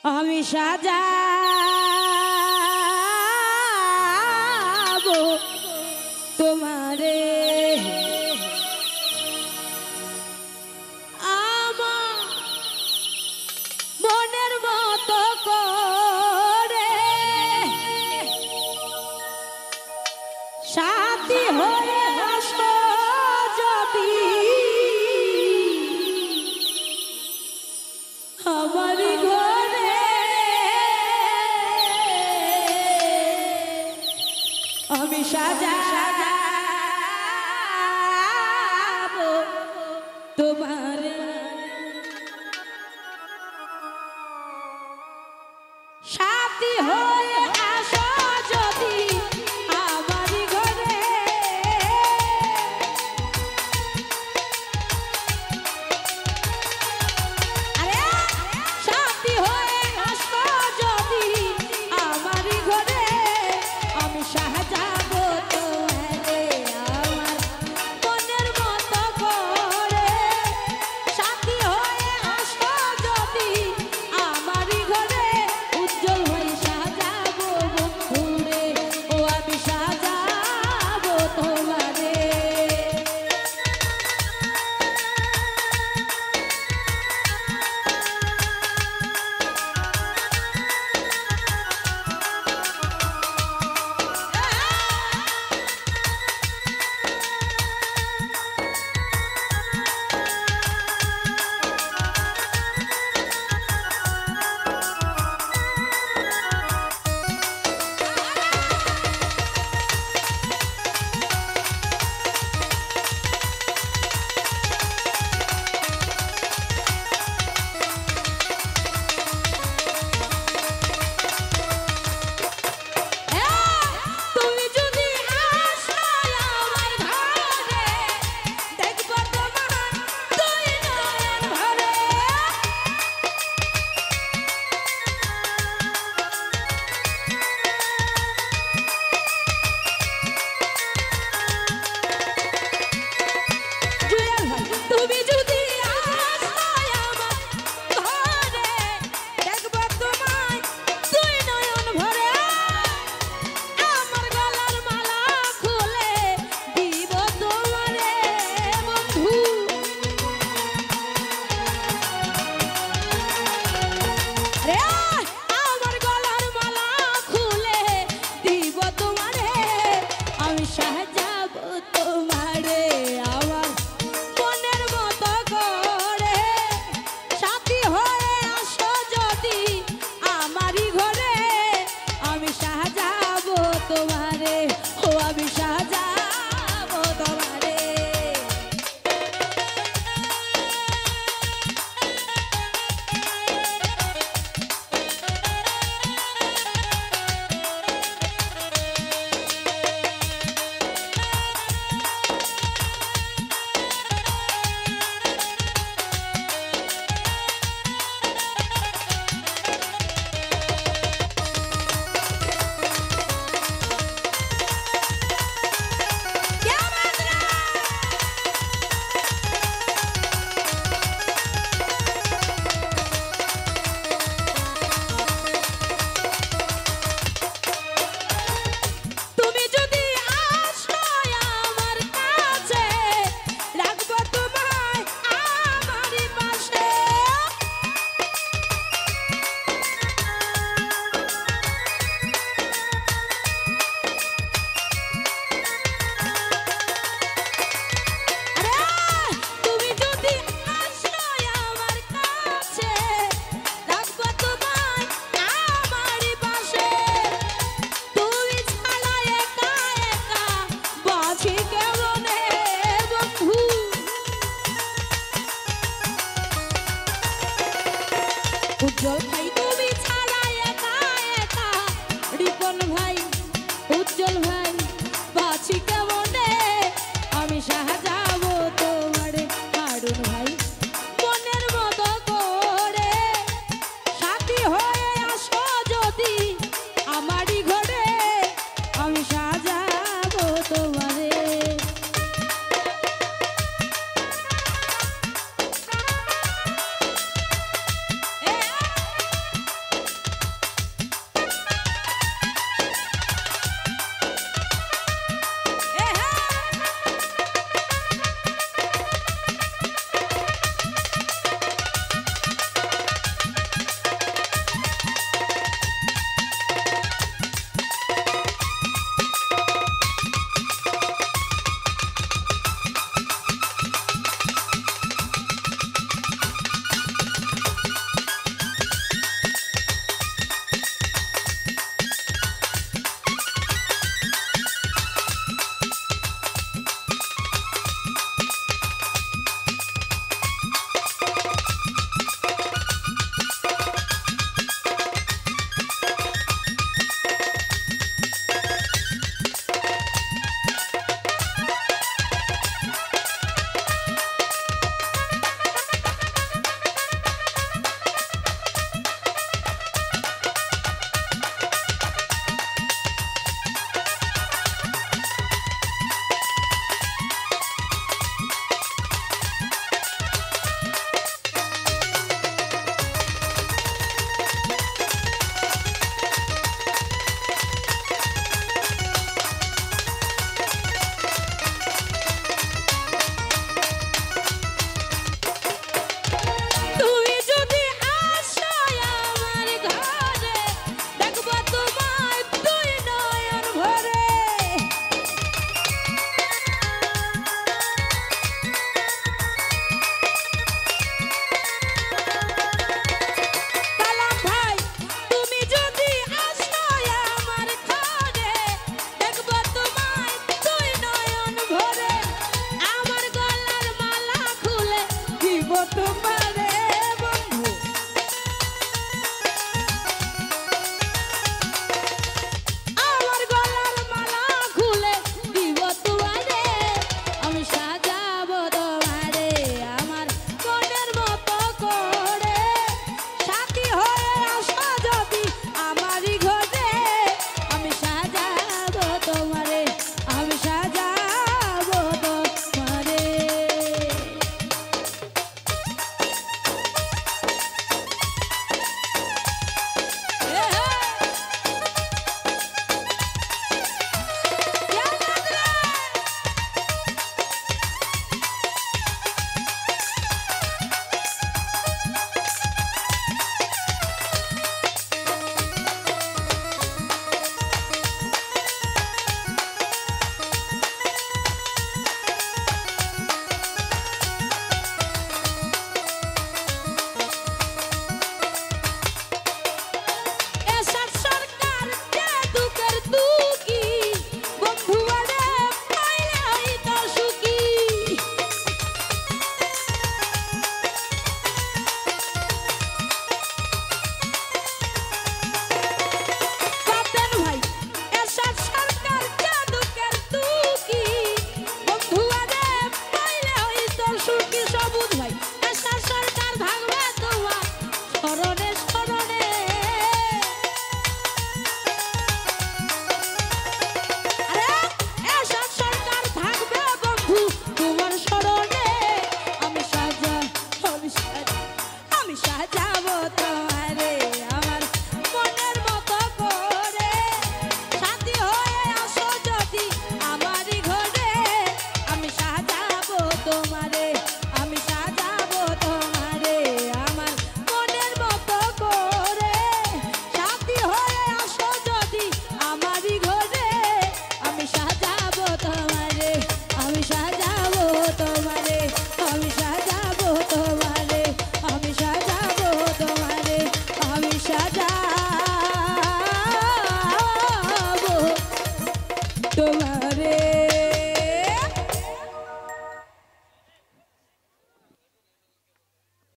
আমি সাজাবো তোমারে আমার মনের মতো করে সাথী হয়ে আসো যদি আমারই ঘরে আমি সাজাবো তোমারে সাথী হয়ে আসো যদি আমারই ঘরে আরে সাথী হয়ে আসো যদি আমারই ঘরে আমি সাজাবো তোমারে আমার মনের মতো করে সাথী হয়ে আসো যদি আমারই ঘরে উজ্জ্বল হয়ে সাজাবো বন্ধুরে ও আমি সাজাবো তোমারে তুমি যদি আসো আমার ঘরে দেখবো তোমার দুই নয়ন ভরে জুয়েল ভাই তুমি যদি আসো আমার ঘরে দেখবো তোমায় দুই নয়ন ভরে আমার গলার মালা খুলে দিব তোমারে বন্ধু রে আমার গলার মালা খুলে দিব তোমারে আমি সাজাবো তোমারে আমার মনের মতো করে সাথী হয়ে আসো যদি আমারই ঘরে আমি সাজাবো তোমারে ও আমি সাজাবো তোমারে তুমি যদি আসো আমার কাছে রাখবো তোমায় আমারই পাশে আরে তুমি যদি আসো আমার কাছে রাখবো তোমায় আমারই পাশে তুমি ছাড়া একা একা বাঁচি কেমনে বন্ধু উজ্জ্বল ভাই তুমি ছাড়া একা একা রিপন ভাই উজ্জ্বল ভাই বাঁচি কেমনে আমি সাজাবো তোমারে হারুন ভাই মনের মতো করে সাথী হয়ে আসো যদি আমারই ঘরে আমি সাজাবো তোমারে সাজাবো তোমারে আমার মনের মতো করে সাথী হয়ে আসো যদি আমারই ঘরে আমি সাজাবো তোমারে আমি সাজাবো তোমারে আমার মনের মতো করে সাথী হয়ে আসো যদি আমারই ঘরে আমি সাজাবো তোমারে আমি সাজাবো তোমারে আমি সাজাবো তোমারে আমি সাজাবো তোমারে আমি সাজাবো তোমারে